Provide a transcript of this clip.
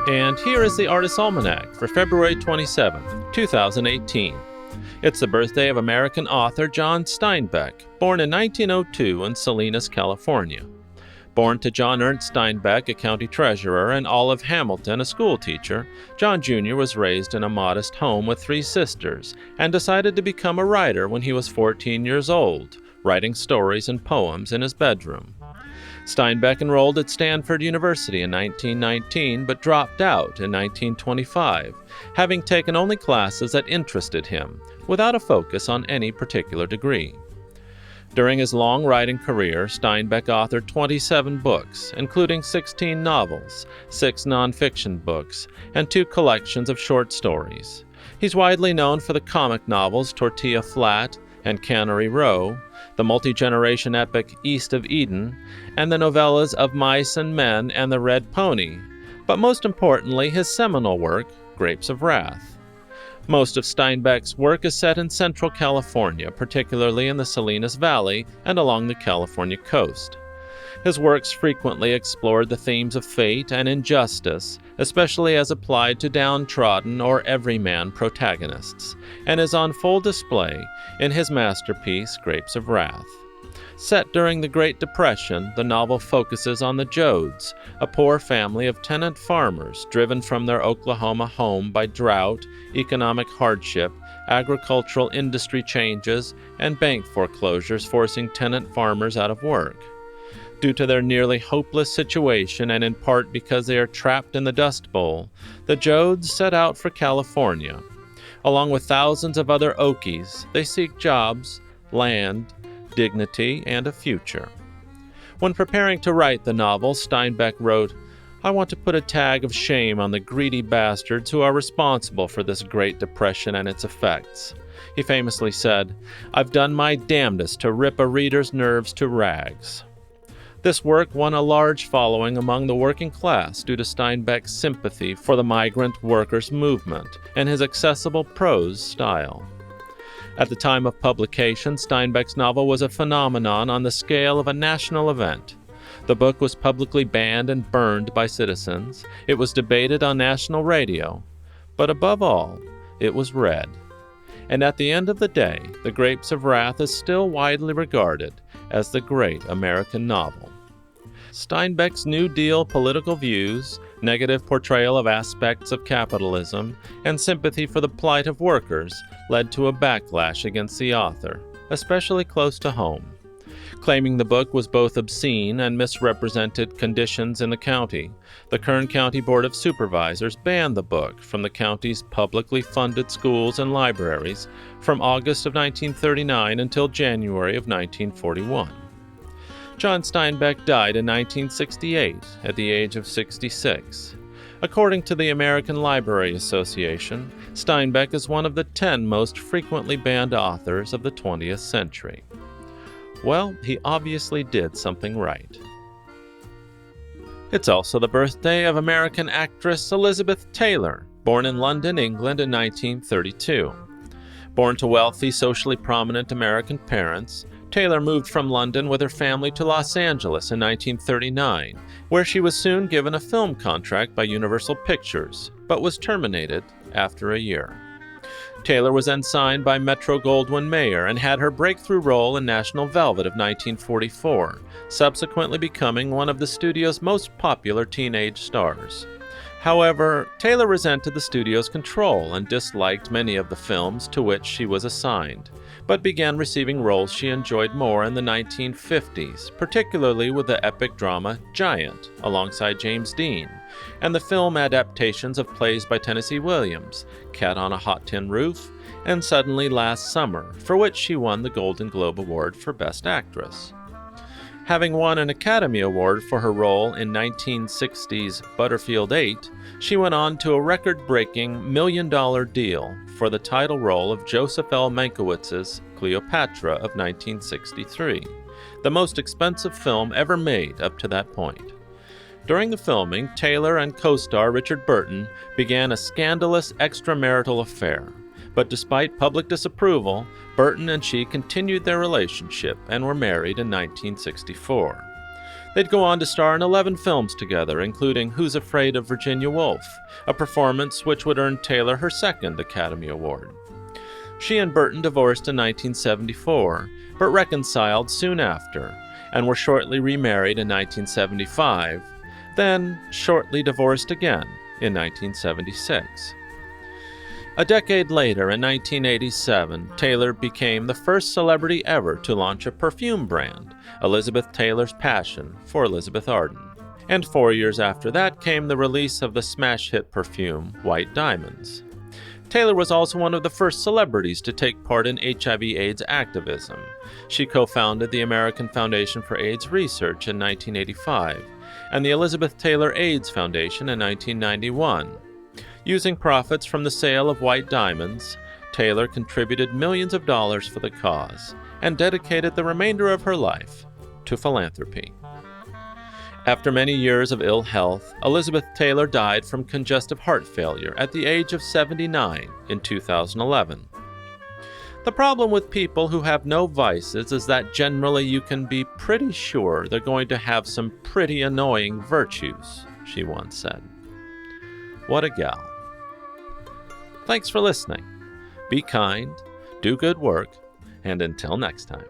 And here is the Artist's Almanac for February 27, 2018. It's the birthday of American author John Steinbeck, born in 1902 in Salinas, California. Born to John Ernst Steinbeck, a county treasurer, and Olive Hamilton, a schoolteacher, John Jr. was raised in a modest home with 3 sisters and decided to become a writer when he was 14 years old, writing stories and poems in his bedroom. Steinbeck enrolled at Stanford University in 1919 but dropped out in 1925, having taken only classes that interested him, without a focus on any particular degree. During his long writing career, Steinbeck authored 27 books, including 16 novels, 6 nonfiction books, and 2 collections of short stories. He's widely known for the comic novels Tortilla Flat and Cannery Row, the multi-generation epic East of Eden, and the novellas Of Mice and Men and The Red Pony, but most importantly his seminal work, Grapes of Wrath. Most of Steinbeck's work is set in central California, particularly in the Salinas Valley and along the California coast. His works frequently explored the themes of fate and injustice, especially as applied to downtrodden or everyman protagonists, and is on full display in his masterpiece, Grapes of Wrath. Set during the Great Depression, the novel focuses on the Joads, a poor family of tenant farmers driven from their Oklahoma home by drought, economic hardship, agricultural industry changes, and bank foreclosures forcing tenant farmers out of work. Due to their nearly hopeless situation, and in part because they are trapped in the Dust Bowl, the Joads set out for California. Along with thousands of other Okies, they seek jobs, land, dignity, and a future. When preparing to write the novel, Steinbeck wrote, "I want to put a tag of shame on the greedy bastards who are responsible for this Great Depression and its effects." He famously said, "I've done my damnedest to rip a reader's nerves to rags." This work won a large following among the working class due to Steinbeck's sympathy for the migrant workers' movement and his accessible prose style. At the time of publication, Steinbeck's novel was a phenomenon on the scale of a national event. The book was publicly banned and burned by citizens. It was debated on national radio. But above all, it was read. And at the end of the day, The Grapes of Wrath is still widely regarded as the great American novel. Steinbeck's New Deal political views, negative portrayal of aspects of capitalism, and sympathy for the plight of workers led to a backlash against the author, especially close to home, claiming the book was both obscene and misrepresented conditions in the county. The Kern County Board of Supervisors banned the book from the county's publicly funded schools and libraries from August of 1939 until January of 1941. John Steinbeck died in 1968 at the age of 66. According to the American Library Association, Steinbeck is one of the 10 most frequently banned authors of the 20th century. Well, he obviously did something right. It's also the birthday of American actress Elizabeth Taylor, born in London, England in 1932. Born to wealthy, socially prominent American parents, Taylor moved from London with her family to Los Angeles in 1939, where she was soon given a film contract by Universal Pictures, but was terminated after a year. Taylor was then signed by Metro-Goldwyn-Mayer and had her breakthrough role in National Velvet of 1944, subsequently becoming one of the studio's most popular teenage stars. However, Taylor resented the studio's control and disliked many of the films to which she was assigned, but began receiving roles she enjoyed more in the 1950s, particularly with the epic drama Giant, alongside James Dean, and the film adaptations of plays by Tennessee Williams, Cat on a Hot Tin Roof, and Suddenly Last Summer, for which she won the Golden Globe Award for Best Actress. Having won an Academy Award for her role in 1960's Butterfield 8, she went on to a record-breaking million-dollar deal for the title role of Joseph L. Mankiewicz's Cleopatra of 1963, the most expensive film ever made up to that point. During the filming, Taylor and co-star Richard Burton began a scandalous extramarital affair, but despite public disapproval, Burton and she continued their relationship and were married in 1964. They'd go on to star in 11 films together, including Who's Afraid of Virginia Woolf, a performance which would earn Taylor her second Academy Award. She and Burton divorced in 1974, but reconciled soon after, and were shortly remarried in 1975, then shortly divorced again in 1976. A decade later, in 1987, Taylor became the first celebrity ever to launch a perfume brand, Elizabeth Taylor's Passion, for Elizabeth Arden. And 4 years after that came the release of the smash hit perfume, White Diamonds. Taylor was also one of the first celebrities to take part in HIV/AIDS activism. She co-founded the American Foundation for AIDS Research in 1985 and the Elizabeth Taylor AIDS Foundation in 1991. Using profits from the sale of White Diamonds, Taylor contributed millions of dollars for the cause and dedicated the remainder of her life to philanthropy. After many years of ill health, Elizabeth Taylor died from congestive heart failure at the age of 79 in 2011. The problem with people who have no vices is that generally you can be pretty sure they're going to have some pretty annoying virtues, she once said. What a gal. Thanks for listening. Be kind, do good work, and until next time.